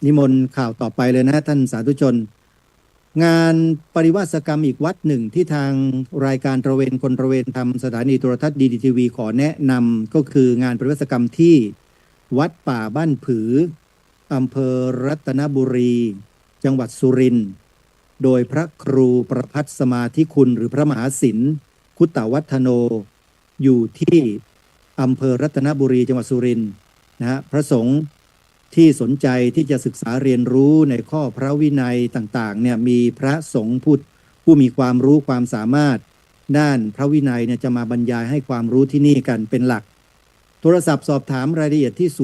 นิมนต์ข่าวต่อไปเลยนะท่านสาธุชนงานปริวาสกรรมอีกวัดหนึ่งที่ทางรายการตระเวนคนตระเวนทำสถานีโทรทัศน์ดีดีทีวีขอแนะนำก็คืองานปริวาสกรรมที่วัดป่าบ้านผืออำเภอรัตนบุรีจังหวัดสุรินทร์โดยพระครูประภัสสมาธิคุณหรือพระมหาศิลป์คุตตวัฒโนอยู่ที่อำเภอรัตนบุรีจังหวัดสุรินทร์นะฮะพระสงฆ์ที่สนใจที่จะศึกษาเรียนรู้ในข้อพระวินัยต่างๆเนี่ยมีพระสงฆ์ผู้มีความรู้ความสามารถด้านพระวินัยเนี่ยจะมาบรรยายให้ความรู้ที่นี่กันเป็นหลักโทรศัพท์สอบถามรายละเอียดที่061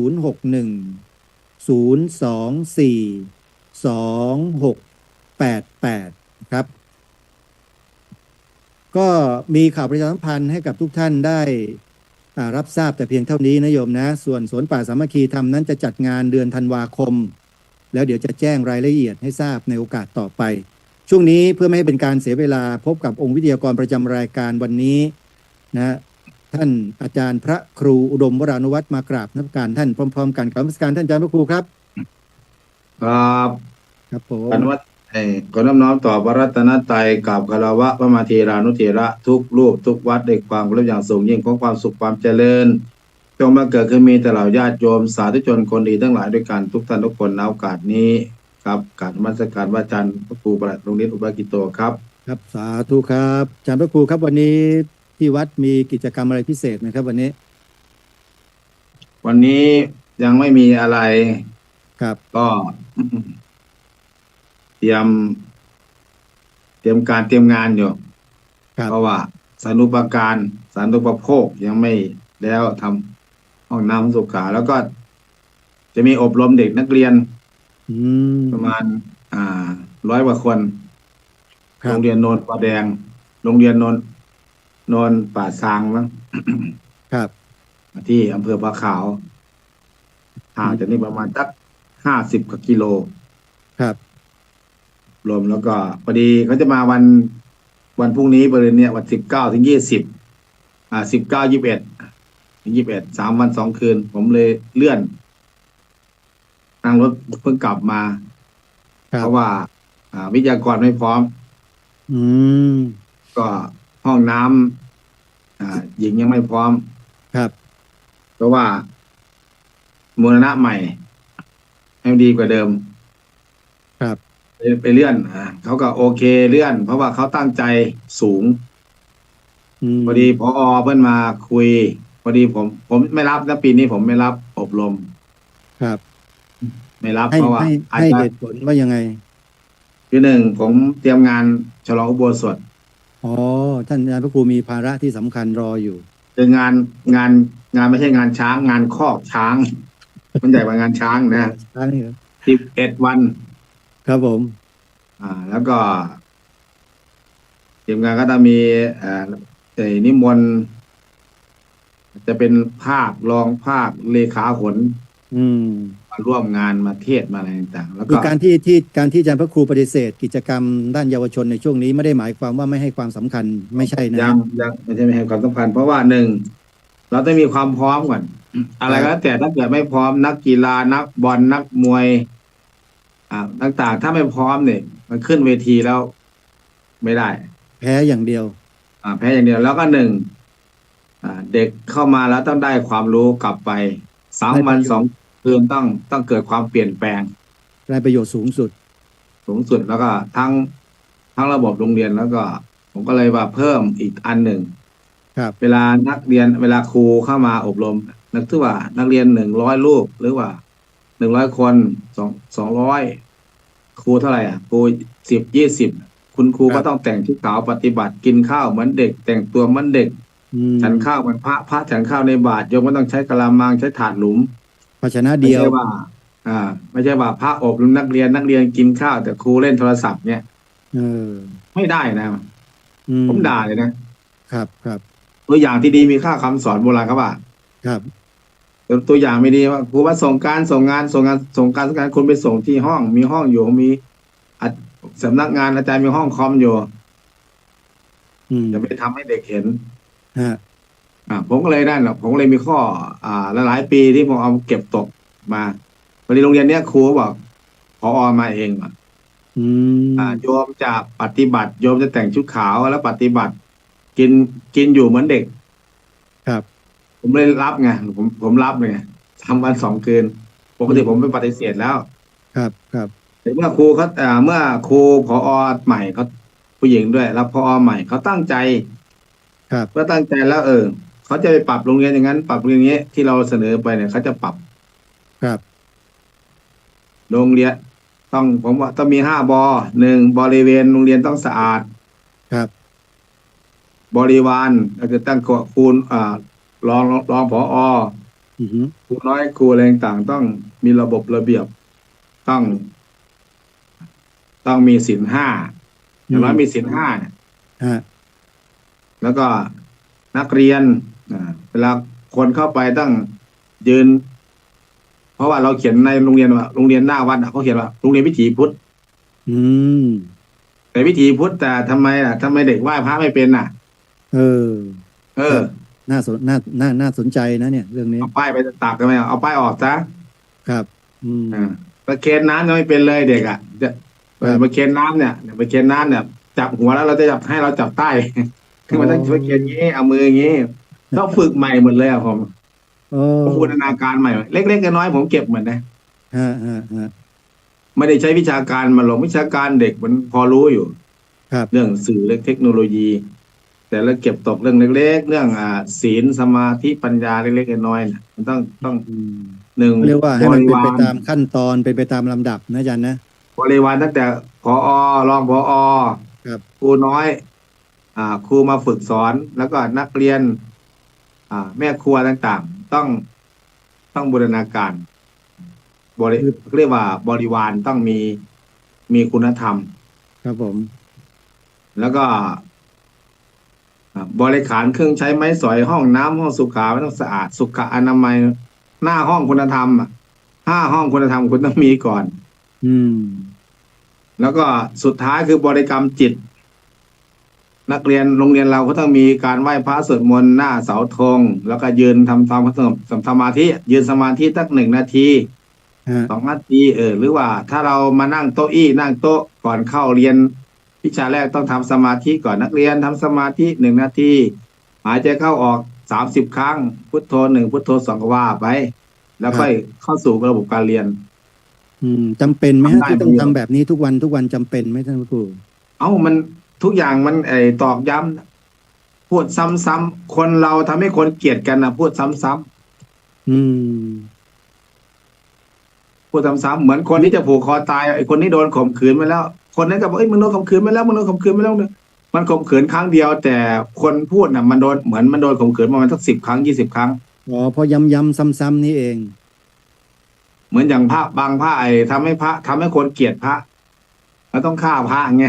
024 2688ครับก็มีข่าวประชาสัมพันธ์ให้กับทุกท่านได้รับทราบแต่เพียงเท่านี้นะโยมนะส่วนสวนป่าสามัคคีธรรมนั้นจะจัดงานเดือนธันวาคมแล้วเดี๋ยวจะแจ้งรายละเอียดให้ทราบในโอกาสต่อไปช่วงนี้เพื่อไม่ให้เป็นการเสียเวลาพบกับองค์วิทยากรประจำรายการวันนี้นะท่านอาจารย์พระครูอุดมวรานุวัฒน์มากราบนมัสการท่านพร้อมๆกันกราบนมัสการท่านอาจารย์พระครูครับครับครับผมกันวัดขอน้อมต่อพระรัตนตรัยกับคารวะพระมาเทรานุเถระทุกรูปทุกวัดด้วยความเคารพอย่างสูงยิ่งของความสุขความเจริญจงมาเกิดขึ้นมีแต่เหล่าญาติโยมสาธุชนคนดีทั้งหลายด้วยกันทุกท่านทุกคนในโอกาสนี้ครับกราบนมัสการพระอาจารย์พระครูประหลัดโรงเรียนอุบากิโตครับครับสาธุครับอาจารย์พระครูครับวันนี้ที่วัดมีกิจกรรมอะไรพิเศษไหมครับวันนี้ยังไม่มีอะไรครับก็ เตรียมการเตรียมงานอยู่เพราะว่าสารุปการสารุปโภคยังไม่แล้วทำห้องน้ำสุขาแล้วก็จะมีอบรมเด็กนักเรียนประมาณ100 กว่าคนโรงเรียนโนนป่าแดงโรงเรียนโนนป่าซางมั้งครับที่อำเภอปะขาวห่างจากนี่ประมาณสัก50 กว่ากิโลครับรวมแล้วก็พอดีเขาจะมาวันพรุ่งนี้บริเวณเนี้ยวัน19 ถึง 2019 21 ถึง 21 3 วัน 2 คืนผมเลยเลื่อนนั่งรถเพิ่งกลับมาเพราะว่าวิทยากรไม่พร้อมก็ห้องน้ำหญิงยังไม่พร้อมครับเพราะว่ามูลนะใหม่ให้ดีกว่าเดิมครับไปเลื่อนเขาก็โอเคเลื่อนเพราะว่าเขาตั้งใจสูงพอดีผอ.เพิ่นมาคุยพอดีผมไม่รับนะปีนี้ผมไม่รับอบรมครับไม่รับเพราะว่าให้เหตุผลว่ายังไงคือ1ผมเตรียมงานฉลองอุโบสถท่านอาจารย์พระครูมีภาระที่สำคัญรออยู่คืองานไม่ใช่งานช้างงานคอกช้างมันใหญ่กว่างานช้างนะช้างนี่ครับ11 วันครับผมแล้วก็ทีมงานก็จะมีนิมนต์จะเป็นภาครองภาคเลขาหนมาร่วมงานมาเทศมาอะไรต่างๆแล้วก็การที่อาจารย์พระครูปฏิเสธกิจกรรมด้านเยาวชนในช่วงนี้ไม่ได้หมายความว่าไม่ให้ความสำคัญไม่ใช่นะยังไม่ใช่ไม่ให้ความสำคัญเพราะว่า1เราต้องมีความพร้อมก่อนอะไรก็แล้วแต่ถ้าเกิดไม่พร้อมนักกีฬานักบอลนักมวยต่างๆถ้าไม่พร้อมเนี่ยมันขึ้นเวทีแล้วไม่ได้แพ้อย่างเดียวแพ้อย่างเดียวแล้วก็เด็กเข้ามาแล้วต้องได้ความรู้กลับไป3 วัน 2 คืนต้องเกิดความเปลี่ยนแปลงได้ประโยชน์สูงสุดแล้วก็ทั้งระบบโรงเรียนแล้วก็ผมก็เลยว่าเพิ่มอีกอันหนึ่งเวลานักเรียนเวลาครูเข้ามาอบรมนึกถึงว่านักเรียน100 ลูกหรือว่า100 คน200ครูเท่าไหร่ครู10 20คุณครูก็ต้องแต่งชุดขาวปฏิบัติกินข้าวเหมือนเด็กแต่งตัวเหมือนเด็กฉันข้าวเหมือนพระฉันข้าวในบาตรโยมก็ต้องใช้กะละมังใช้ถาดหลุมภาชนะเดียวไม่ใช่ว่าพระอบรมนักเรียนกินข้าวแต่ครูเล่นโทรศัพท์เนี่ยไม่ได้นะผมด่าเลยนะครับตัวอย่างที่ดีมีค่าคำสอนโบราณครับว่าครับตัวอย่างไม่ดีว่าครูว่าส่งการคนไปส่งที่ห้องมีห้องอยู่มีสำนักงานอาจารย์มีห้องคอมอยู่จะไปทำให้เด็กเห็นผมก็เลยได้หรอกผมก็เลยมีข้อหลายปีที่ผมเอาเก็บตกมาพอดีโรงเรียนเนี้ยครูบอก ผอมาเองอะ อืมโยมจะปฏิบัติโยมจะแต่งชุดขาวแล้วปฏิบัติกินกินอยู่เหมือนเด็กครับผมเลยรับไงผมรับไงทำวัน2 คืนปกอืมติผมไม่ปฏิเสธแล้วครับครับแต่เมื่อครูเขาเมื่อครูผอใหม่เขาผู้หญิงด้วยแล้วผอใหม่เขาตั้งใจครับเมื่อตั้งใจแล้วเขาจะไปปรับโรงเรียนอย่างนั้นปรับโรงเรียนอย่างนี้ที่เราเสนอไปเนี่ยเขาจะปรับครับโรงเรียนต้องผมว่าต้องมี5 บ.1บริเวณโรงเรียนต้องสะอาด ครับบริวารก็คือตั้งครูรองผออือฮึครูน้อยครูอะไรต่างๆต้องมีระบบระเบียบต้องต้องมีศีล 5อย่างน้อยมีศีล 5เนี่ยฮะแล้วก็นักเรียนเวลาคนเข้าไปต้องยืนเพราะว่าเราเขียนในโรงเรียนว่าโรงเรียนหน้าวัดเขาเขียนว่าโรงเรียนวิถีพุทธอืมแต่วิถีพุทธแต่ทำไมเด็กไหว้พระไม่เป็นเออเออครับน่าสนใจนะเนี่ยเรื่องนี้เอาป้ายไปตักกันไหมเอาป้ายออกซะ ครับอืมประเคนน้ำยังไม่เป็นเลยเด็กจะประครับเคนน้ำเนี่ยประเคนน้ำเนี่ยจับหัวแล้วเราจะจับให้เราจับใต้ คืออ๋อมันต้องประเคนงี้เอามืออย่างงี้ต้องฝึกใหม่หมดเลยผมโอ้ผมบูรณาการใหม่เล็กๆน้อยๆผมเก็บหมดนะฮะไม่ได้ใช้วิชาการมาลงวิชาการเด็กมันพอรู้อยู่ครับเรื่องสื่อเรื่องเทคโนโลยี แต่เราเก็บตกเรื่องเล็กๆเรื่องศีลสมาธิปัญญาเล็กๆน้อยๆนะมันต้องอืมหนึ่งเรียกว่าบให้มันเป็นไปริวารตามขั้นตอนเป็นไปตามลำดับนะอาจารย์นะบริวารตั้งแต่ผอรองผอครับครูน้อย ครูมาฝึกสอนแล้วก็นักเรียนแม่ครัวต่างๆต้องบูรณาการบริคือเรียกว่าบริวารต้องมีคุณธรรมครับผมแล้วก็บริขารเครื่องใช้ไม้สอยห้องน้ำห้องสุขาไม่ต้องสะอาดสุขอนามัยหน้าห้องคุณธรรม5 ห้องคุณธรรมคุณต้องมีก่อนอืมแล้วก็สุดท้ายคือบริกรรมจิตนักเรียนโรงเรียนเราก็ต้องมีการไหว้พระสวดมนต์หน้าเสาธงแล้วก็ยืนทำความสงบสมาธิยืนสมาธิสัก1 นาทีฮะ2 นาทีหรือว่าถ้าเรามานั่งโต๊ะนั่งโต๊ะก่อนเข้าเรียนวิชาแรกต้องทำสมาธิก่อนนักเรียนทำสมาธิ1 นาทีหายใจเข้าออก30 ครั้งพุทโธ1พุทโธ2ก็ว่าไปแล้วค่อยครับเข้าสู่ระบบการเรียนจำเป็นไหมฮะทำได้ที่ต้องไหมโยมทำแบบนี้ทุกวันจำเป็นไหมท่านพระครูมันทุกอย่างมันตอกย้ำพูดซ้ำๆคนเราทำให้คนเกลียดกันพูดซ้ำอืมๆพูดซ้ำๆเหมือนคนที่จะผูกคอตายไอ้คนนี้โดนข่มขืนมาแล้วคนนั้นก็บอกมึงโดนข่มขืนมาแล้วมึงโดนข่มขืนมาแล้วเนี่ยมันข่มขืนครั้งเดียวแต่คนพูดมันโดนเหมือนมันโดนข่มขืนประมาณสัก10 ครั้ง20 ครั้งอ๋อพอย้ำซ้ำๆนี่เองเหมือนอย่างพระบางพระทำให้คนเกลียดพระแล้วต้องฆ่าพระไง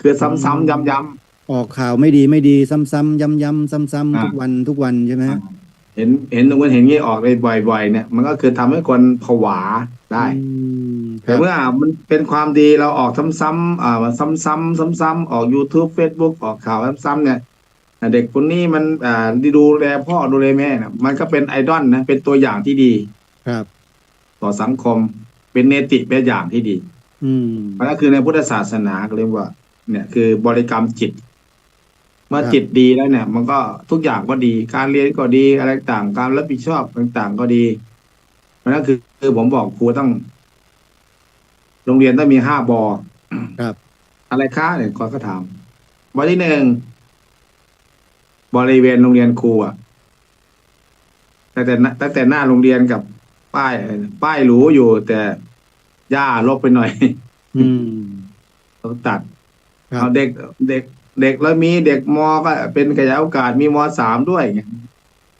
คืออืซ้ำๆมย้ำออกข่าวไม่ดีซ้ำๆย้ำซ้ำๆๆทุกวันใช่ไหมอ่าเห็นตรงนั้นเห็นงี้ออกเลยบ่อยๆเนี่ยมันก็คือทำให้คนผวาได้ อืมครับแต่เมื่อมันเป็นความดีเราออกซ้ำๆมันซ้ำๆออก YouTube Facebook ออกข่าวซ้ำๆเนี่ยเด็กคนนี้มันดูแลพ่อดูแลแม่นะมันก็เป็นไอดอลนะเป็นตัวอย่างที่ดีครับต่อสังคมเป็นเนติเป็นอย่างที่ดีอืมมันก็คือในพุทธศาสนาก็เรียกว่าเนี่ยคือบริกรรมจิตเมื่อจิตครับดีแล้วเนี่ยมันก็ทุกอย่างก็ดีการเรียนก็ดีอะไรต่างการรับผิดชอบต่างๆก็ดีเพราะนั่นคือผมบอกครูต้องโรงเรียนต้องมี5 บ.ครับอะไรคะเนี่ยก็ถามวันที่1บริเวณโรงเรียนครูตั้งแต่หน้าโรงเรียนกับป้ายหรูอยู่แต่หญ้าลบไปหน่อย อืมต้องตัดครับเอาเด็กแล้วมีเด็กมก็เป็นขยายโอกาสมีม 3ด้วยไง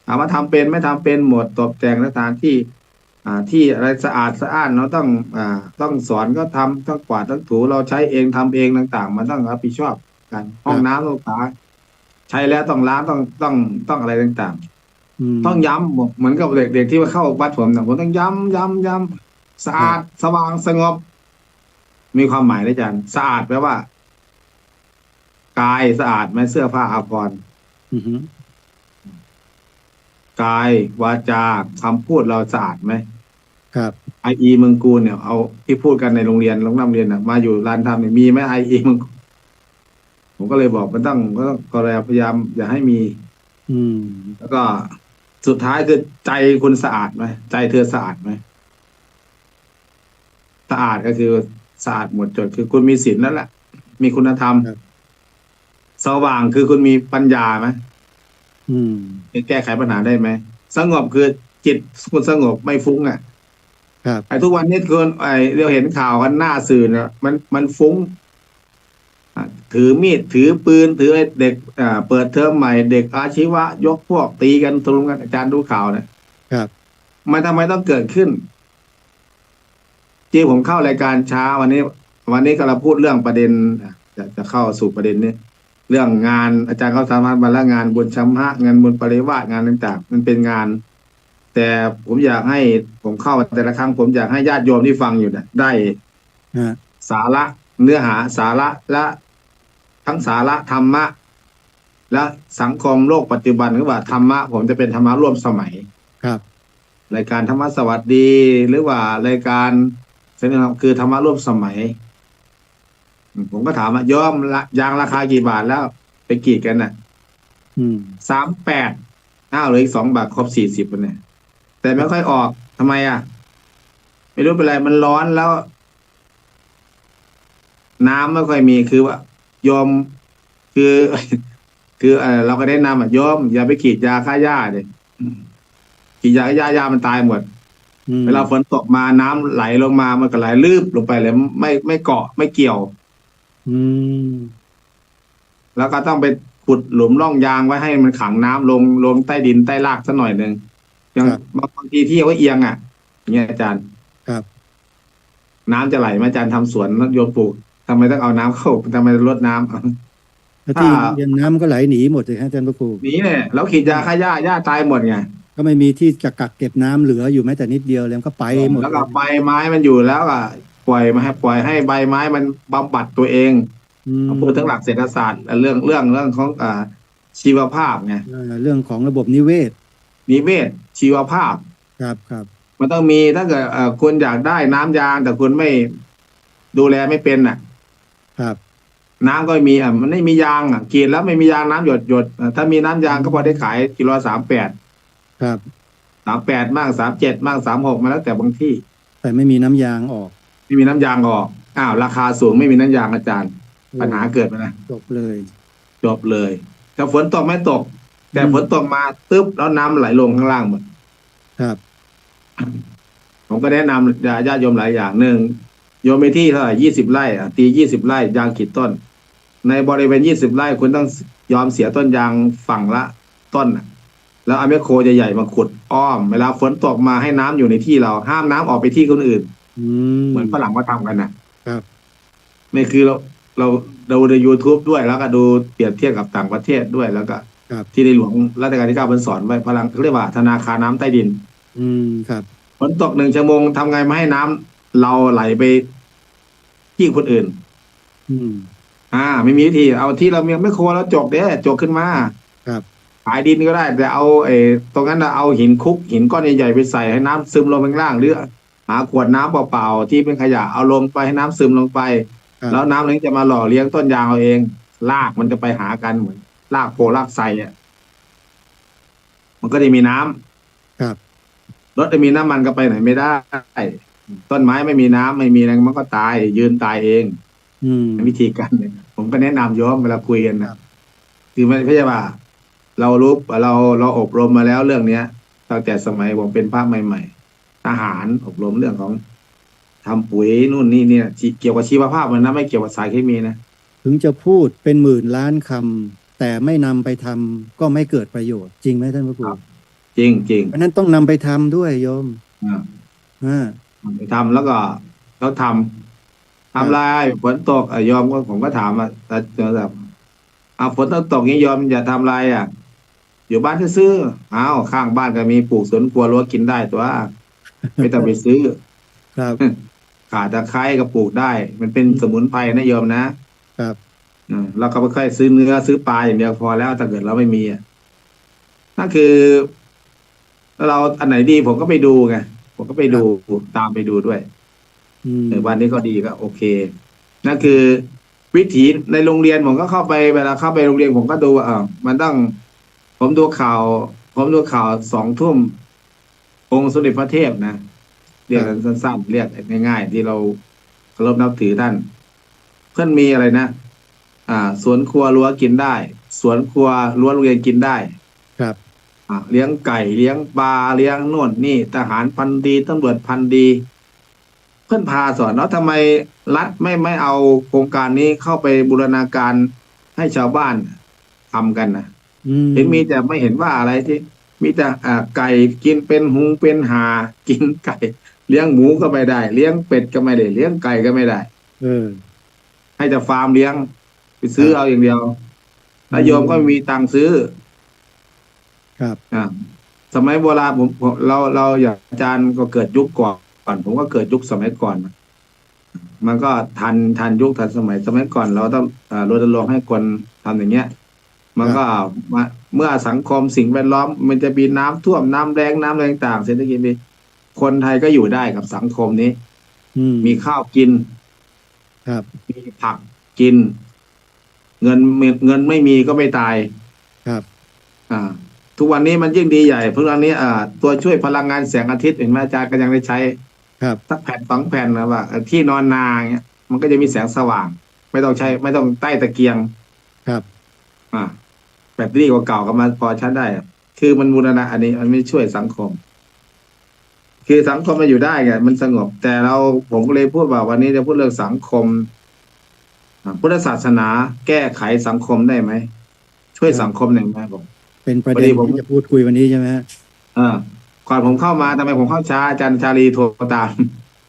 ถามว่าทำเป็นไม่ทำเป็นหมดตกแต่งสถานที่ที่อะไรสะอาดสะอ้านเราต้องสอนก็ทำต้องกวาดต้องถูเราใช้เองทำเองต่างๆมันต้องรับผิดชอบกันคห้องรับน้ำต้องสะอาดใช้แล้วต้องล้างต้องอะไรต่างอืมๆต้องย้ำบอกเหมือนกับเด็กที่มาเข้าวัดผมนะผมต้องย้ำสะอาดครับสว่างสงบมีความหมายนะอาจารย์สะอาดแปลว่ากายสะอาดไหมเสื้อผ้าอาภรณ์อือฮึกายวาจาคำพูดเราสะอาดไหม ครับ IE เมืองกูลเนี่ยเอาที่พูดกันในโรงเรียนโรงเรียนมาอยู่ร้านทำเนี่ยมีไหม IE เมืองกูลผมก็เลยบอกมันต้องก็เลยพยายามอย่าให้มี อืมแล้วก็สุดท้ายคือใจคุณสะอาดไหมใจเธอสะอาดไหมสะอาดก็คือสะอาดหมดจดคือคุณมีศีลนั่นแหละมีคุณธรรมครับสว่างคือคุณมีปัญญาไหมอืมแก้ไขปัญหาได้ไหมสงบคือจิตคุณสงบไม่ฟุ้งอ่ะครับไอ้ทุกวันนี้คือเราเห็นข่าวกันหน้าสื่อเนี่ยมันฟุ้งถือมีดถือปืนถือเด็กเปิดเทอมใหม่เด็กอาชีวะยกพวกตีกันตรงกันอาจารย์ดูข่าวเนี่ยครับมันทำไมต้องเกิดขึ้นที่ผมเข้ารายการเช้าวันนี้ก็เราพูดเรื่องประเด็นจะเข้าสู่ประเด็นนี้เรื่องงานอาจารย์เขาสามารถมาละงานบนชัมหะงานบนปริวาสงานต่างๆมันเป็นงาน แต่ผมอยากให้ผมเข้าแต่ละครั้งผมอยากให้ญาติโยมที่ฟังอยู่เนี่ยได้ฮะสาระเนื้อหาสาระและทั้งสาระธรรมะและสังคมโลกปัจจุบันหรือว่าธรรมะผมจะเป็นธรรมะร่วมสมัยครับรายการธรรมะสวัสดีหรือว่ารายการคือธรรมะร่วมสมัยผมก็ถามว่ายอมละยางราคากี่บาทแล้วไปกรีดกันน่ะอืม38เหลืออีก2 บาทครบ40เนี่ยแต่ไม่ค่อยออกทำไมอ่ะไม่รู้เป็นไรมันร้อนแล้ว น้ำไม่ค่อยมีคือว่ายอมคือ คือเราก็แนะนำยอมอย่าไปกรีดยาฆ่าหญ้าเลยกรีดยาฆ่าหญ้ามันตายหมดอืมเวลาฝนตกมาน้ำไหลลงมามันก็ไหลลืบลงไปเลยไม่เกาะไม่เกี่ยวอืมแล้วก็ต้องไปขุดหลุมร่องยางไว้ให้มันขังน้ำลงใต้ดินใต้รากสักหน่อยหนึ่งอย่างครับบางทีที่เอาไว้เอียงอย่างเงี้ยอาจารย์ครับน้ำจะไหลไหมอาจารย์ทำสวนโยนปลูกทำไมต้องเอาน้ำเข้าทำไมรดน้ำ แล้วถ้า ที่เรียนน้ำก็ไหลหนีหมดเลยฮะอาจารย์พระครูหนีเนี่ยแล้วขีดยาฆ่าหญ้าตายหมดไงก็ไม่มีที่จะกักเก็บน้ำเหลืออยู่แม้แต่นิดเดียวแล้วก็ไปหมดแล้วก็เลยใบไม้มันอยู่แล้วก็ปล่อยให้ใบไม้มันบำบัดตัวเองอืมพูดถึงหลักเศรษฐศาสตร์เรื่องของชีวภาพไงเรื่องของระบบนิเวศนิเวศชีวภาพครับครับมันต้องมีถ้าเกิดคุณอยากได้น้ำยางแต่คุณไม่ดูแลไม่เป็นครับน้ำก็ไม่มีมันไม่มียางกรีดแล้วไม่มียางน้ำหยดถ้ามีน้ำยางก็พอได้ขายกิโล38ครับมั่ง37มั่ง36มาแล้วแต่บางที่ แต่ไม่มีน้ำยางออกไม่มีน้ำยางออกราคาสูงไม่มีน้ำยางอาจารย์โอ้ปัญหาเกิดไปนะจบเลยจบเลยถ้าฝนตกไม่ตกอืแต่มฝนตกมาตึ๊บแล้วน้ำไหลลงข้างล่างหมดครับผมก็แนะนำญาติโยมหลายอย่างหนึ่งโยมไปที่เท่าไหร่20 ไร่ตี20 ไร่ยางกี่ต้นในบริเวณ20 ไร่คุณต้องยอมเสียต้นยางฝั่งละต้นแล้วเอาแมคโครใหญ่ๆมาขุดอ้อมเวลาฝนตกมาให้น้ำอยู่ในที่เราห้ามน้ำออกไปที่คนอื่นอืเหมือนฝมรั่งเขาทำกันนะ ครับนี่คือเราดูใน YouTube ด้วยแล้วก็ดูเปรียบเทียบกับต่างประเทศด้วยแล้วก็ครับที่ในหลวงรัชกาลที่ 9เพิ่นสอนไว้พลังเขาเรียกว่าธนาคารน้ำใต้ดินอืมครับฝนตก1 ชั่วโมงทำไงไม่ให้น้ำเราไหลไปที่คนอื่นอืมไม่มีวิธีเอาที่เราเมียไม่โครแล้วจกขึ้นมาครับขายดินก็ได้แต่เอาตรงนั้นเอาหินคุกหินก้อนใหญ่ๆไปใส่ให้น้ำซึมลงไปข้างล่างหรือหาขวดน้ำเปล่าๆที่เป็นขยะเอาลงไปให้น้ำซึมลงไปครับแล้วน้ำนี้จะมาหล่อเลี้ยงต้นยางเอาเองรากมันจะไปหากันเหมือนรากโพรากไทรมันก็จะมีน้ำครับรถจะมีน้ำมันก็ไปไหนไม่ได้ต้นไม้ไม่มีน้ำไม่มีอะไรมันก็ตายยืนตายเองอืมวิธีการเนี่ยผมก็แนะนำโยมเวลาคุยกัน ครันะบคือไม่ใช่ว่าเรารู้เราอบรมมาแล้วเรื่องเนี้ยตั้งแต่สมัยผมเป็นพระใหม่ๆทหารอบรมเรื่องของทำปุ๋ยนู่นนี่เนี่ยเกี่ยวกับชีวภาพมันนะไม่เกี่ยวกับสารเคมีนะ ถึงจะพูดเป็นหมื่นล้านคำแต่ไม่นำไปทำก็ไม่เกิดประโยชน์จริงไหมท่านพระครูจริงจริงเพราะนั้นต้องนำไปทำด้วยโยมอ่าไปทำแล้วก็เขาทำลายฝนตกยอมก็ผมก็ถามแบบฝนตกนี้ยอมอย่าทำลายอยู่บ้านซื้อข้างบ้านก็มีปลูกสวนครัวรั้วกินได้ตัวไม่ต้องไปซื้อ ครับ ข่าตะไคร้ก็ปลูกได้ มันเป็นสมุนไพรนะโยมนะครับเราก็ไม่ค่อยซื้อเนื้อซื้อปลาอย่างเดียวพอแล้วถ้าเกิดเราไม่มีนั่นคือเราอันไหนดีผมก็ไปดูไงผ ผมก็ไปดูตามไปดูด้วย อืม วันนี้ก็ดีก็โอเคนั่นคือวิถีในโรงเรียนผมก็เข้าไปเวลาเข้าไปโรงเรียนผมก็ดูมันต้องผมดูข่าว2 ทุ่มองค์สมเด็จพระเทพนะเรียกกันสั้นๆเรียกง่ายๆที่เราเคารพนับถือท่านเพื่อนมีอะไรนะสวนครัวรั้วกินได้ สวนครัวรั้วโรงเรียนกินได้ ครับ เลี้ยงไก่เลี้ยงปลาเลี้ยงโน่นนี่ทหารพันดีตำรวจพันดี เพื่อนพาสอนเนาะทำไมรัฐไม่เอาโครงการนี้เข้าไปบูรณาการให้ชาวบ้านทำกันนะ เห็นมีแต่ไม่เห็นว่าอะไรที่มีแต่ไก่กินเป็นหุงเป็นหากินไก่ เลี้ยงหมูก็ไม่ได้ เลี้ยงเป็ดก็ไม่ได้ เลี้ยงไก่ก็ไม่ได้ ให้แต่ฟาร์มเลี้ยงไปซื้อเอาอย่างเดียวแล้วโยมก็ไม่มีตังค์ซื้อ ครับ สมัยโบราณเราอย่างอาจารย์ก็เกิดยุคก่อนผมก็เกิดยุคสมัยก่อน มันก็ทันยุคทันสมัยก่อนเราต้องรณรงค์ให้คนทำอย่างเงี้ย มันก็เมื่อสังคมสิ่งแวดล้อมมันจะมีน้ำท่วมน้ำแรงน้ำอะไรต่างๆเศรษฐกิจดีคนไทยก็อยู่ได้กับสังคมนี้มีข้าวกิน ครับ มีผักกิน เงินไม่มีก็ไม่ตาย ครับ ทุกวันนี้มันยิ่งดีใหญ่เพราะวันนี้ตัวช่วยพลังงานแสงอาทิตย์เห็นไหมอาจารย์ก็ยังได้ใช้ ครับ สักแผ่น2 แผ่นนะว่าที่นอนนาเงี้ยมันก็จะมีแสงสว่าง ไม่ต้องใต้ตะเกียง ครับ แบตเตอรี่เก่าๆก็มาพอใช้ได้คือมันบูรณะอันนี้มันไม่ช่วยสังคม คือสังคมมันอยู่ได้ไงมันสงบ แต่ผมก็เลยพูดว่าวันนี้จะพูดเรื่องสังคมพุทธศาสนาแก้ไขสังคมได้ไหมช่วยสังคมหนึ่งไหมผม เป็นประเด็นที่จะพูดคุยวันนี้ใช่ไหมฮะ ก่อนผมเข้ามาทำไมผมเข้าช้าอาจารย์ชาลีโทรตาม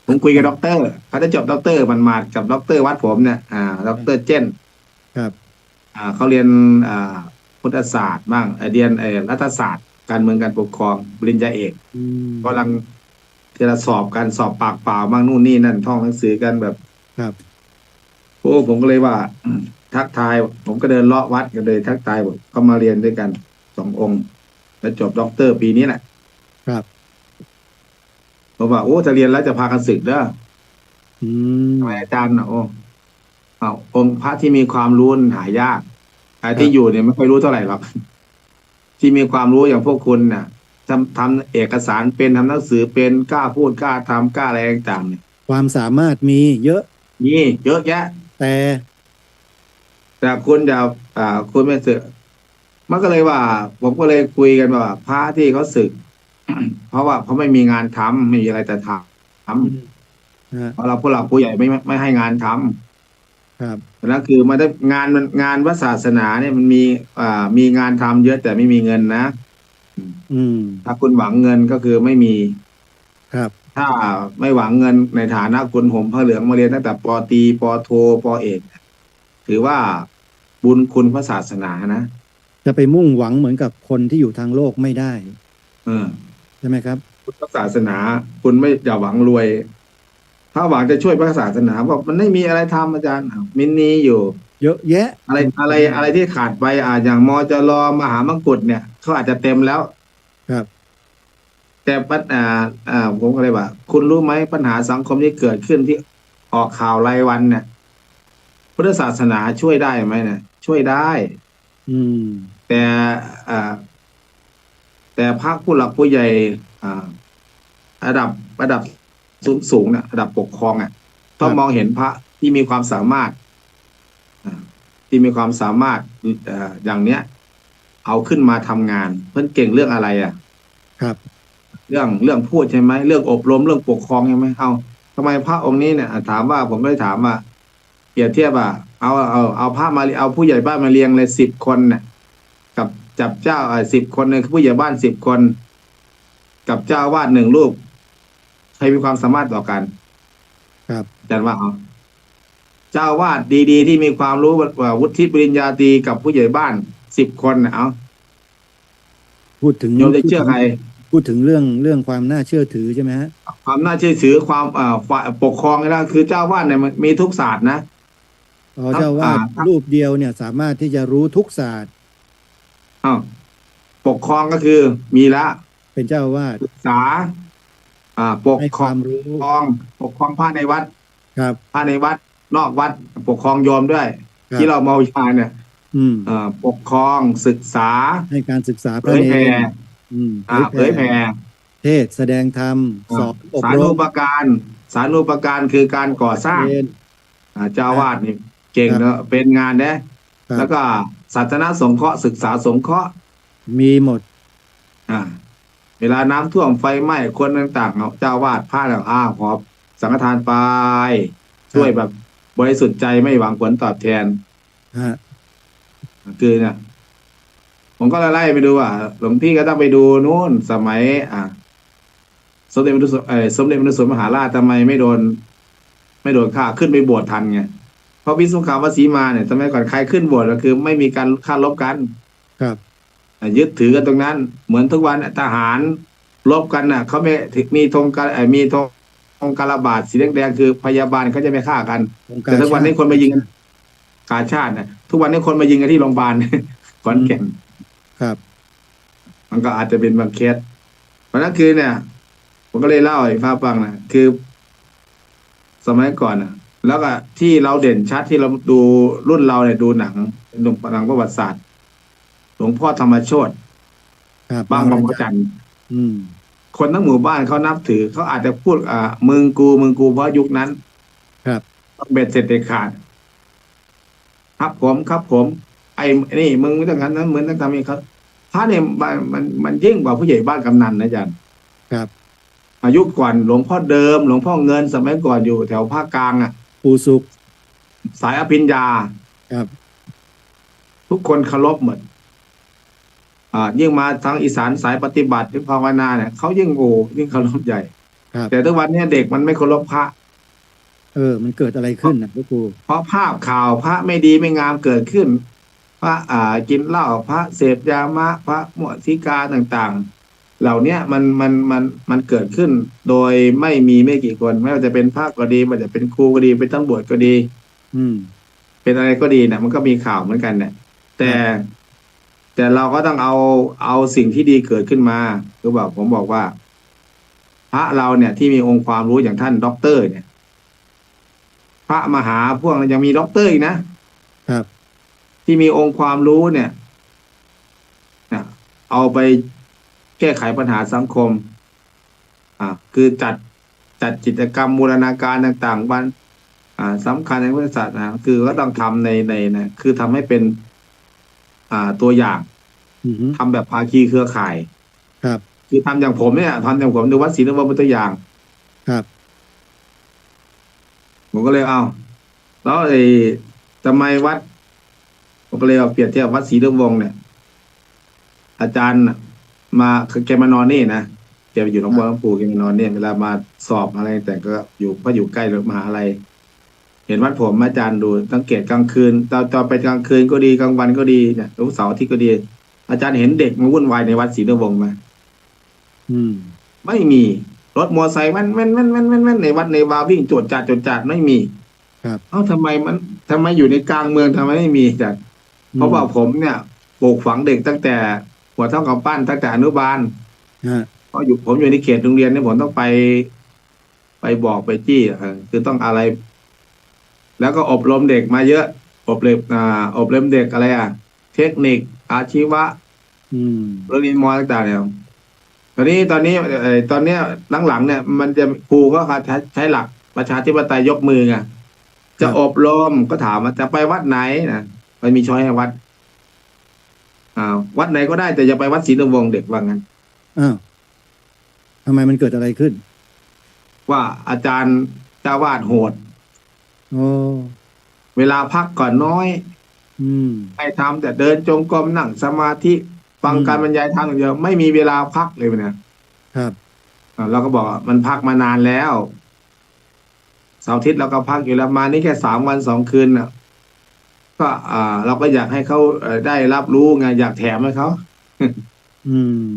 ผมคุยกับด็อกเตอร์เขาจะจบด็อกเตอร์มันมากับด็อกเตอร์วัดผมเนี่ยด็อกเตอร์เจน ครับ เขาเรียนพุทธศาสตร์บ้างเรียนรัฐศาสตร์การเมืองการปกครองปริญญาเอกกำลังจะสอบการสอบปากเปล่าบ้างนู่นนี่นั่นท่องหนังสือกันแบบ ครับ โอ้ผมก็เลยว่าทักทายผมก็เดินเลาะวัดกันเลยทักทายบอกก็มาเรียนด้วยกัน2 องค์แล้วจบด็อกเตอร์ปีนี้แหละ ครับ ผมว่าโอ้จะเรียนแล้วจะพากันศึกเด้อทำไมอาจารย์องค์พระที่มีความรู้หายากที่อยู่เนี่ยไม่ค่อยรู้เท่าไหร่หรอก ที่มีความรู้อย่างพวกคุณน่ะทำเอกสารเป็นทำหนังสือเป็นกล้าพูดกล้าทำกล้าอะไรต่างๆเนี่ย ความสามารถมีเยอะ นี่เยอะแยะ แต่คุณจะคุณไม่ศึกมันก็เลยว่า ผมก็เลยคุยกันว่าพระที่เขาศึก เพราะว่าเขาไม่มีงานทำไม่มีอะไรจะทำเพราะพวกเราผู้ใหญ่ไม่ให้งานทำ ครับ นั่นคือมันได้งานศาสนาเนี่ยมันมีงานทำเยอะแต่ไม่มีเงินนะถ้าคุณหวังเงินก็คือไม่มี ครับ ถ้าไม่หวังเงินในฐานะคุณห่มผ้าเหลืองมาเรียนตั้งแต่ป.ตรีป.โทป.เอกถือว่าบุญคุณพระศาสนานะ จะไปมุ่งหวังเหมือนกับคนที่อยู่ทางโลกไม่ได้ใช่ไหมครับ พุทธศาสนาคุณไม่อย่าหวังรวย ถ้าหวังจะช่วยพระศาสนาบอกมันไม่มีอะไรทำอาจารย์มินนีอยู่ เยอะแยะ อะไรที่ขาดไปอย่างมจรมหามกุฏเนี่ยเขาอาจจะเต็มแล้ว ครับ แต่ผมก็เลยว่าคุณรู้ไหมปัญหาสังคมที่เกิดขึ้นที่ออกข่าวรายวันเนี่ยพุทธศาสนาช่วยได้ไหมเนี่ยช่วยได้ แต่พระผู้หลักผู้ใหญ่ระดับสูงเนี่ยระดับปกครองต้องมองเห็นพระที่มีความสามารถอย่างเนี้ยเอาขึ้นมาทำงานเพื่อนเก่งเรื่องอะไรครับ เรื่องพูดใช่ไหมเรื่องอบรมเรื่องปกครองใช่ไหมทำไมพระองค์นี้เนี่ยถามว่าผมไม่ได้ถามว่าเปรียบเทียบเอาพระมาเอาผู้ใหญ่บ้านมาเรียงเลย10 คนเนี่ยกับจับเจ้า10 คนเลยผู้ใหญ่บ้าน10 คนกับเจ้าวาด1 รูปใครมีความสามารถต่อกัน ครับอาจารย์ว่าเจ้าวาดดีๆที่มีความรู้วุฒิปริญญาตรีกับผู้ใหญ่บ้าน10 คนพูดถึงโยมจะเชื่อใครพูดถึงเรื่องความน่าเชื่อถือใช่ไหมฮะความน่าเชื่อถือความปกครองนะคือเจ้าวาดเนี่ยมีทุกศาสตร์นะเจ้าวาดรูปเดียวเนี่ยสามารถที่จะรู้ทุกศาสตร์ปกครองก็คือมีละเป็นเจ้าวาดศึกษา ปกให้ครความรู้องปกครองพระในวัดครับพระในวัดนอกวัดปกครองโยมด้วยครับที่เราเมายาเนี่ยอืมปกครองศึกษาให้การศึกษาพระเนเผยแผ่รเผยแผ่เผยแผ่เทศน์แสดงธรรมสอ่าอนอบสารมนูปการสานูปการคือการก่อประเทสร้างศเจ้าคอาวาสรับนี่เก่งครับเนอะเป็นงานนะแล้วก็ครับศาสนาสงเคราะห์ศึกษาสงเคราะห์มีหมดอ่าเวลาน้ำท่วมไฟไหม้คนต่างๆเอาเจ้าอาวาสพระแล้วหอบสังฆทานไปครับช่วยแบบบริสุทธิ์ใจไม่หวังผลตอบแทนฮะคือเนี่ยผมก็ไล่ไปดูหลวงพี่ก็ต้องไปดูนู่นสมัยสมเด็จพระนเรศวรสมเด็จพระนเรศวรมหาราชทำไมไม่โดนฆ่าขึ้นไปบวชทันไงเพราะพิสุขาวสีมาเนี่ยสมัยก่อนใครขึ้นบวชก็คือไม่มีการฆ่ารบกันครับยึดถือกันตรงนั้นเหมือนทุกวันทหารรบกันเขาไม่มีธงการมีธงกาลบาทสีแดงๆคือพยาบาลเขาจะไม่ฆ่ากันองค์แต่ทุกวันการชาตินี้คนมายิงกันกาชาติกาชาติทุกวันนี้คนมายิงกันที่โรงพยาบาล ขอนอืมแก่นครับมันก็อาจจะเป็นบางเคสเพราะนั้นคือเนี่ยผมก็เลยเล่าให้ฟังคือสมัยก่อนแล้วก็ที่เราเด่นชัดที่เราดูรุ่นเราเนี่ยดูหนังประวัติศาสตร์หลวงพ่อธรรมโชติครับบางบางบางระจันประจัน อืมคนทั้งหมู่บ้านเขานับถือเขาอาจจะพูดมึงกูเพราะยุคนั้นครับต้องเบ็ดเสร็จเด็ดขาดครับผมไอ้นี่มึงไม่ต้องนั้นเหมือนต้องทำอย่างเขาพระเนี่ยมันยิ่งกว่าผู้ใหญ่บ้านกำนันนะอาจารย์ครับอายุก่อนหลวงพ่อเดิมหลวงพ่อเงินสมัยก่อนอยู่แถวภาคกลางปูสุขสายอภิญญาครับทุกคนเคารพหมดยิ่งมาทางอีสานสายปฏิบัติที่ภาวนาเนี่ยเขายิ่งเคารพใหญ่ครับแต่ทุกวันนี้เด็กมันไม่เคารพพระ มันเกิดอะไรขึ้นนะพระครูเพราะภาพข่าวพระไม่ดีไม่งามเกิดขึ้นพระกินเหล้าพระเสพยามะพระมั่วสิกาต่างๆเหล่าเนี้ยมันเกิดขึ้นโดยไม่กี่คนไม่ว่าจะเป็นพระก็ดีไม่ว่าจะเป็นครูก็ดีเป็นตำรวจก็ดีอืมเป็นอะไรก็ดีเนี่ยมันก็มีข่าวเหมือนกันเนี่ยแต่แต่เราก็ต้องเอาสิ่งที่ดีเกิดขึ้นมาคือแบบผมบอกว่า พระเราเนี่ยที่มีองค์ความรู้อย่างท่านด็อกเตอร์เนี่ยพระมหาพวกนั้นยังมีด็อกเตอร์อีกนะครับที่มีองค์ความรู้เนี่ยเอาไปแก้ไขปัญหาสังคมคือจัดกิจกรรมบูรณาการต่างๆวันสำคัญในพุทธศาสนาคือก็ต้องทำในนะคือทำให้เป็นตัวอย่างอืมทำแบบภาคีเครือข่ายครับคือทำอย่างผมเนี่ยทำอย่างผมดูวัดศรีนวรเป็นตัวอย่างครับผมก็เลยแล้วทำไมวัดผมก็เลยเอาเปรียบเทียบวัดศรีนวงศ์เนี่ยอาจารย์มาแกมานอนนี่นะแกไปอยู่หนองบัวลำพูแกมานอนเนี่ยเวลามาสอบอะไรแต่ก็อยู่ใกล้มหาลัยเห็นวัดผมอาจารย์ดูสังเกตกลางคืนตอนไปกลางคืนก็ดีกลางวันก็ดีเนี่ยทุกเสาร์อาทิตย์ก็ดี อาจารย์เห็นเด็กมาวุ่นวายในวัดศรีนวงศ์ไหมอืมไม่มีรถมอไซค์มันในวัดในวาวิ่งโจดจัดไม่มีครับทำไมอยู่ในกลางเมืองทำไมไม่มีจัดเพราะว่าผมเนี่ยปลูกฝังเด็กตั้งแต่หัวเท่ากับปั้นตั้งแต่อนุบาลฮะเพราะผมอยู่ในเขตโรงเรียนเนี่ยผมต้องไปบอกไปจี้คือต้องอะไร แล้วก็อบรมเด็กมาเยอะอบรมเด็กอะไรเทคนิคอาชีวะอืมโรงเรียนมอต่างๆเนี่ยตอนนี้หลังๆเนี่ยมันจะครูก็ใช้หลักประชาธิปไตยยกมือไงจะอบรมก็ถามว่าจะไปวัดไหนนะมันมีช้อยให้วัดวัดไหนก็ได้แต่อย่าไปวัดศรีนวงศ์เด็กว่างั้นอ้าวทำไมมันเกิดอะไรขึ้นว่าอาจารย์เจ้าวาดโหดโอ้เวลาพักก่อนน้อยอืมให้ทำแต่เดินจงกรมนั่งสมาธิฟังการบรรยายธรรมอย่างเดียวไม่มีเวลาพักเลยเนี่ยครับเราก็บอกมันพักมานานแล้วเสาร์อาทิตย์เราก็พักอยู่แล้วมานี่แค่3 วัน 2 คืนก็เราก็อยากให้เขาได้รับรู้ไงอยากแถมให้เขา อืม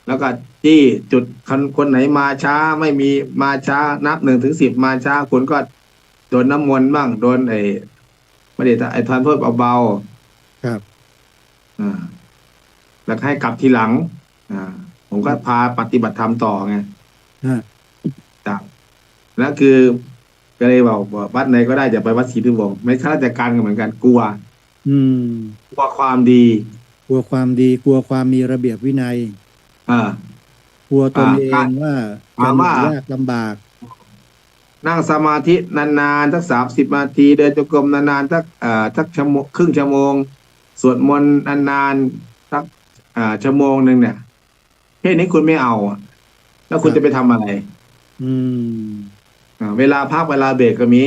แล้วก็ที่จุดคนไหนมาช้าไม่มีมาช้านับ1 ถึง 10มาช้าคุณก็โดนน้ำมนต์บ้างโดนไม่ได้ทานโทษเบาๆครับแล้วให้กลับทีหลังผมก็พาปฏิบัติธรรมต่อไง จับแล้วคือก็เลยบอกว่าวัดไหนก็ได้อย่าไปวัดศรีทุวงศ์ไม่ข้าราชการก็เหมือนกันกลัวอืมกลัวความดี กลัวความดีกลัวความมีระเบียบวินัยอ่า กลัวตนเอการงว่าจะถามว่าเหนื่อยยากลำบากนั่งสมาธินานๆสัก30 นาทีเดินจงกรมนานๆสักชั่วโมงครึ่งชั่วโมงสวดมนต์นานๆสักชั่วโมงหนึ่งเนี่ยแค่นี้คุณไม่เอาอะแล้วครับคุณจะไปทำอะไรอืมเวลาพักเวลาเบรกก็มี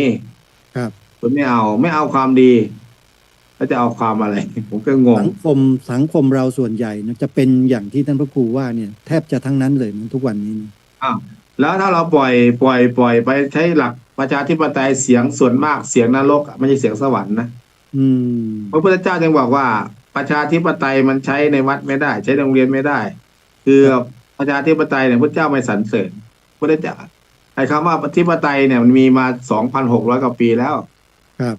ครับคุณไม่เอาความดีแล้วจะเอาความอะไรผมก็งงสังคมเราส่วนใหญ่นะจะเป็นอย่างที่ท่านพระครูว่าเนี่ยแทบจะทั้งนั้นเลยมันทุกวันนี้นะอ้าวแล้วถ้าเราปล่อยไปใช้หลักประชาธิปไตยเสียงส่วนมากเสียงนรกอะไม่ใช่เสียงสวรรค์นะ อืพระมพุทธเจ้าจึงบอกว่าประชาธิปไตยมันใช้ในวัดไม่ได้ใช้ในโรงเรียนไม่ได้คือครับประชาธิปไตยเนี่ยพระเจ้าไม่สรรเสริญพระเจ้าไอ้คำว่าประชาธิปไตยเนี่ยมันมีมา2,600กว่าปีแล้วครับ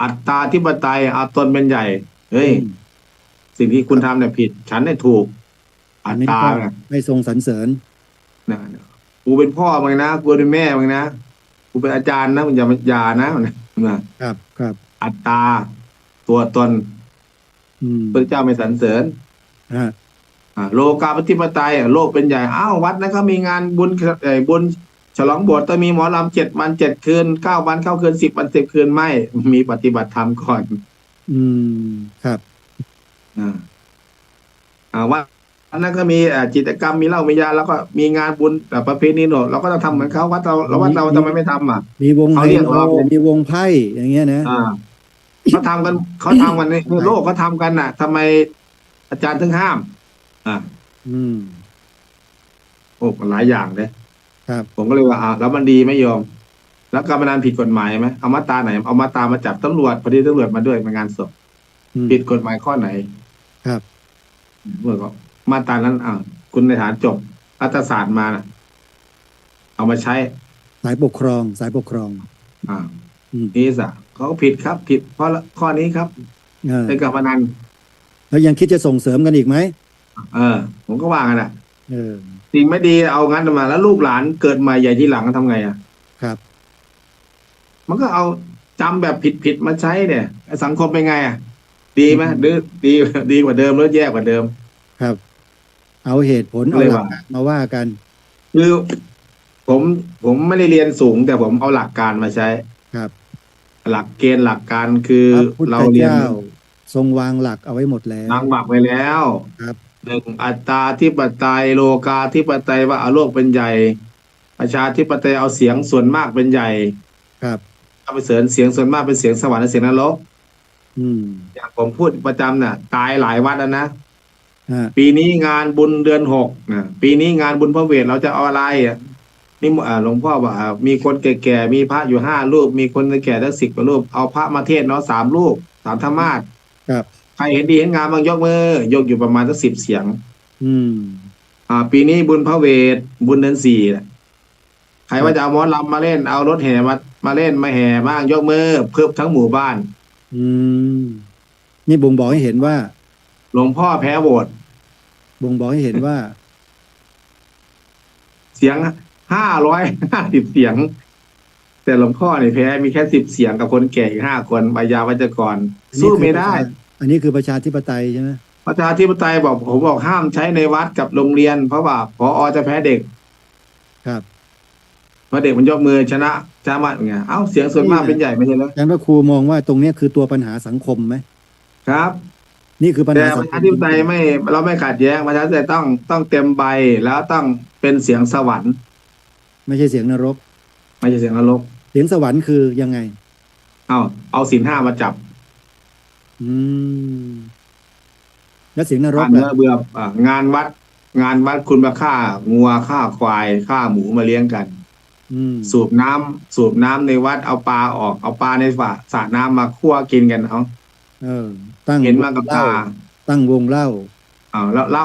อัตตาธิปไตยเอาตนเป็นใหญ่เฮ้ยอืมสิ่งที่ครับคุณทำเนี่ยผิดฉันเนี่ยถูกอัตตาอันนี้ก็เนี่ยไม่ทรงสรรเสริญนะกูเป็นพ่อมึงนะกูเป็นแม่มึงนะกูเป็นอาจารย์นะมึงอย่านะครับครับอัตตาตัวตนอืมพระเจ้าไม่สรรเสริญ ฮะโลกาภิปไตยโลกเป็นใหญ่อ้าววัดนั้นเขามีงานบุญฉลองโบสถ์ต้องมีหมอลำ7 วัน 7 คืน9 วัน9 คืน10 วัน 10 คืนไม่มีปฏิบัติธรรมก่อนอืมครับอ่าวัดนั้นก็มีจิตรกรรมมีเหล้ามียาแล้วก็มีงานบุญประเพณีโน่นเราก็ต้องทำเหมือนเขาวัดเราแล้ววัดเรามีทำไมไม่ทำอ่ะมีวงเขาไฮโลเรียกเราเป็นมีวงไพ่อย่างเงี้ยนะอ่าเขาทำกันในโลกเขาทำกันน่ะทำไมอาจารย์ถึงห้ามอ่าอืมโอ้หลายอย่างเลย ครับผมก็เลยว่าแล้วมันดีไหม่ยอมแล้วการพนันผิดกฎหมายไหมเอามาตราไหนเอามาตรามาจับตำรวจพอดีตำรวจมาด้วยมางานศพอืมผิดกฎหมายข้อไหนครับเมื่อก็มาตรานั้นคุณในฐานจบรัฐศาสตร์มาน่ะเอามาใช้สายปกครองอ่าอืมนี่สะเขาก็ผิดครับผิดเพราะข้อนี้ครับเออเป็นการพนันแล้วยังคิดจะส่งเสริมกันอีกไหมเออผมก็ว่ากันอ่ะเออสิ่งไม่ดีเอางั้นมาแล้วลูกหลานเกิดใหม่ใหญ่ที่หลังทำไงอ่ะครับมันก็เอาจำแบบผิดมาใช้เนี่ยสังคมเป็นไงอ่ะดีอืไหมหรือมดีกว่าเดิมหรือแย่กว่าเดิมครับเอาเหตุผลเอาเลยว่า หลักการมาว่ากันคือผมผมไม่ได้เรียนสูงแต่ผมเอาหลักการมาใช้ครับหลักเกณฑ์หลักการคือพระพุทธเราเรียนเจ้าทรงวางหลักเอาไว้หมดแล้ววางหลักไว้แล้วครับหนึ่งอัตตาธิปไตยโลกาธิปไตยว่าเอาโลกเป็นใหญ่ประชาธิปไตยเอาเสียงส่วนมากเป็นใหญ่ครับเอาไปเสริญเสียงส่วนมากเป็นเสียงสวรรค์และเสียงนรกอืมอย่างผมพูดประจำน่ะตายหลายวัดแล้วนะฮะปีนี้งานบุญเดือน 6นะปีนี้งานบุญพระเวทเราจะเอาอะไรนี่หลวงพ่อบอกมีคนแก่ๆมีพระอยู่5 รูปมีคนแก่ๆตั้ง10 กว่ารูปเอาพระมาเทศน์เนาะ3 รูป3 ธรรมาสน์ครับใครเห็นดีเห็นงามบางยกมือยกอยู่ประมาณสัก10 เสียงอืมปีนี้บุญพระเวทบุญเดือน 4น่ะใครว่าจะครับเอาหมอลำมาเล่นเอารถแห่มาเล่นมาแห่บ้างยกมือเพิ่มทั้งหมู่บ้านอืมนี่บ่งบอกให้เห็นว่าหลวงพ่อแพ้โหวตบ่งบอกให้เห็นว่าเสียง550 เสียงแต่หลวงพ่อเนี่ยแพ้มีแค่10 เสียงกับคนแก่อีก5 คนปัญญาวัจกรอันนี้สู้คือประชาไม่ได้ อันนี้คือประชาธิปไตยใช่ไหมประชาธิปไตยบอกผมบอกห้ามใช้ในวัดกับโรงเรียนเพราะว่าผอจะแพ้เด็กครับเพราะเด็กมันยกมือชนะจ้ามาไงเอ้าเสียงส่วนนี่มากแหละเป็นใหญ่ไม่ใช่เหรออาจารย์พระครูมองว่าตรงเนี้ยคือตัวปัญหาสังคมไหมครับนี่คือปัญแต่หาสังคประชาธิปไตยมจริงเราไม่ขัดแย้งประชาธิปไตยต้องเต็มใบแล้วต้องเป็นเสียงสวรรค์ๆไม่ใช่เสียงนรกไม่ใช่เสียงนรกเสียงสวรรค์คือยังไงเอาศีล 5มาจับอืมแล้วเสียงนรฆ่ากล่ะเนื้อเบื่องานวัดคุณมาฆ่างัวฆ่าควายฆ่าหมูมาเลี้ยงกันอืมสูบน้ำในวัดเอาปลาออกเอาปลาในสระน้ำมาคั่วกินกันเออตั้งเห็นวมากับงเหล้าตาตั้งวงเหล้าแล้วเหล้า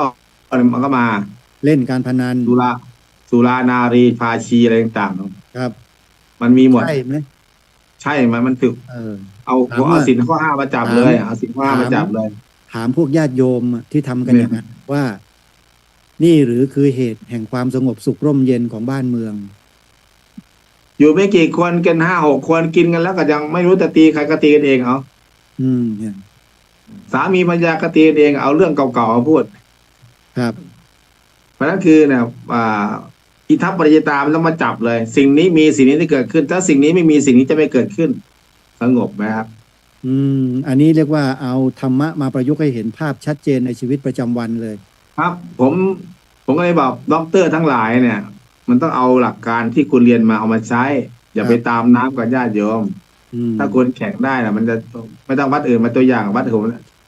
มันก็มาเล่นการพนันสุรานารีภาชีอะไรต่างครับๆมันมีหมดใช่ไหมใช่ไหมมันถึกเออเอาถามว่าศีลข้อ 5มาจับถามเลยเอาศีลข้อ 5ถามมาจับเลยถามพวกญาติโยมที่ทำกันเนี่ยอย่างนั้นว่านี่หรือคือเหตุแห่งความสงบสุขร่มเย็นของบ้านเมือง อยู่ไม่กี่คนกัน5-6 คนกินกันแล้วก็ยังไม่รู้จะตีใครก็ตีกันเองเอา เนี่ย สามีภรรยาก็ตีกันเองเอาเรื่องเก่าๆมาพูด ครับ เพราะนั้นคือเนี่ยอิทัปปัจจยตามันต้องมาจับเลย สิ่งนี้มีสิ่งนี้ที่เกิดขึ้น ถ้าสิ่งนี้ไม่มีสิ่งนี้จะไม่เกิดขึ้น สงบไหมครับ อันนี้เรียกว่าเอาธรรมะมาประยุกต์ให้เห็นภาพชัดเจนในชีวิตประจำวันเลย ครับ ผมก็เลยบอกด็อกเตอร์ทั้งหลายเนี่ย มันต้องเอาหลักการที่คุณเรียนมาเอามาใช้ อย่าไปตามน้ำกับญาติโยม ถ้าคุณแข่งได้นะมันจะไม่ต้องวัดอื่นมาตัวอย่างวัดผม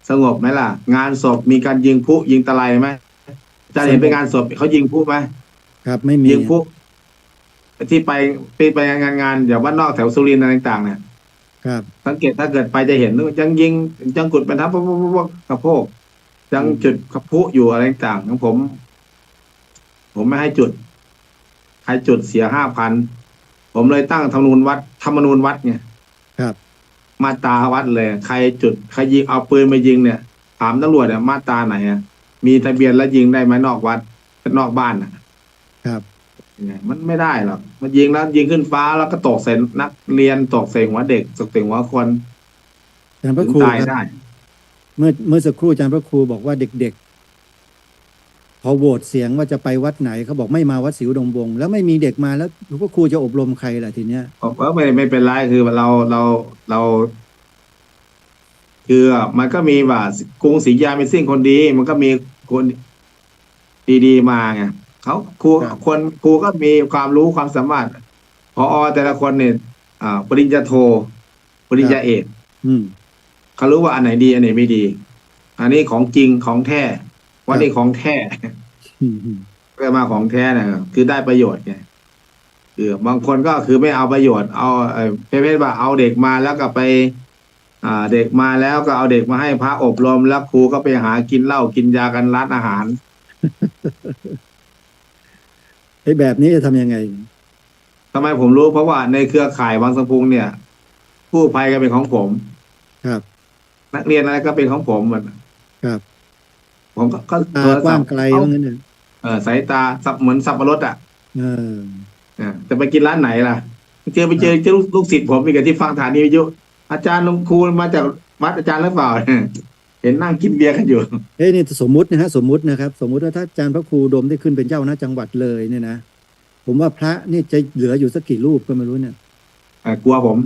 สงบไหมล่ะ งานศพมีการยิงพลุยิงตะไลไหมอาจารย์เห็นไปงานศพเขายิงพลุไหม ครับไม่มี ยิงพลุที่ไปงานอย่างบ้านนอกแถวสุรินทร์อะไรต่างๆเนี่ย ครับ สังเกตถ้าเกิดไปจะเห็นยังยิงยังกุดเป็นทับพวกกระโพกยังจุดกระพุอยู่อะไรต่างของผม ไม่ให้จุดใครจุดเสีย5,000ผมเลยตั้งธรรมนูญวัดไง ครับ มาตราวัดเลย ใครจุดใครยิงเอาปืนมายิงเนี่ยถามตำรวจเนี่ยมาตราไหนอ่ะมีทะเบียนแล้วยิงได้ไหมนอกวัดนอกบ้านอ่ะ ครับ มันไม่ได้หรอกมันยิงแล้วยิงขึ้นฟ้าแล้วก็ตกใส่นักเรียนตกใส่หัวเด็กตกใส่หัวคน อาจารย์พ ถึ ระ ง ครู ตาย ครับ ได้ เมื่อสักครู่อาจารย์พระครูบอกว่าเด็กๆ พอโหวตเสียงว่าจะไปวัดไหนเขาบอกไม่มาวัดศรีอุดมวงศ์แล้วไม่มีเด็กมาแล้วพระครูจะอบรมใครล่ะทีเนี้ย ไม่เป็นไรคือเราคือมันก็มีว่ากรุงศรีอยุธยาเป็นสิ่งคนดี มันก็มีคนดีๆมาไงเขาครูก็มีความรู้ความสามารถผอแต่ละคนเนี่ยปริญญาโทปริญญาเอก เขารู้ว่าอันไหนดีอันไหนไม่ดี อันนี้ของจริงของแท้ว่านี่ของแท้ก็มาของแท้นะคือได้ประโยชน์ไงคือบางคนก็คือไม่เอาประโยชน์เอาเพศว่าเอาเด็กมาแล้วก็ไปเด็กมาแล้วก็เอาเด็กมาให้พระอบรมแล้วครูก็ไปหากินเหล้ากินยากันร้านอาหาร ไอ้แบบนี้จะทำยังไง ทำไมผมรู้เพราะว่าในเครือข่ายวังสะพุงเนี่ยผู้ภัยก็เป็นของผม ครับ นักเรียนอะไรก็เป็นของผมหมด ครับ ผมก็ ตากว้างไกลว่างั้นเนี่ย สายตาเหมือนสับปะรดอ่ะ จะไปกินร้านไหนล่ะไปเจอลูกศิษย์ผมอีกที่ฟังฐานนี้วิทยุอาจารย์ลงครูมาจากวัดอาจารย์หรือเปล่า เห็นนั่งกินเบียร์กันอยู่ นี่สมมุตินะฮะสมมุตินะครับ สมมุติว่าถ้าอาจารย์พระครูอุดมได้ขึ้นเป็นเจ้าคณะจังหวัดเลยเนี่ยนะผมว่าพระนี่จะเหลืออยู่สักกี่รูปก็ไม่รู้เนี่ย กลัวผม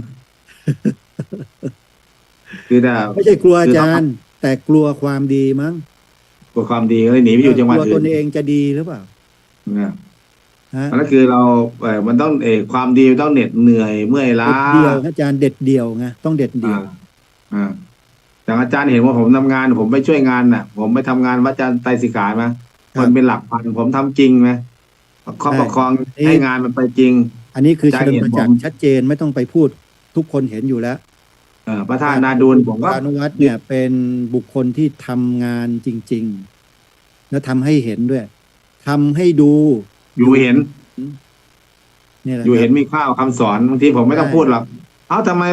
คือไม่ใช่กลัวอาจารย์ แต่กลัวความดีมั้ง กลัวความดีก็เลยหนีไปอยู่จังหวัดอื่น กลัวตนเองจะดีหรือเปล่า นั่นคือเรามันต้องความดีต้องเหน็ดเหนื่อยเมื่อยล้า เด็ดเดียวอาจารย์เด็ดเดียวไงต้องเด็ดเดียว อย่างอาจารย์เห็นว่าผมทำงานผมไปช่วยงานน่ะ ผมไปทำงานวัดอาจารย์ไตรสิกขาไหมคนเป็นหลักพันผมทำจริงไหมข้อประคองให้งานมันไปจริง อันนี้คือเชิงประจักษ์ชัดเจนไม่ต้องไปพูดทุกคนเห็นอยู่แล้ว ประธานนาดูลผมก็ อนุวัฒน์เนี่ยเป็นบุคคลที่ทำงานจริงๆแล้วทำให้เห็นด้วยทำให้ดู อยู่เห็น นี่แหละ อยู่เห็นมีข้าวคำสอนบางทีผมไม่ต้องพูดหรอกทำไม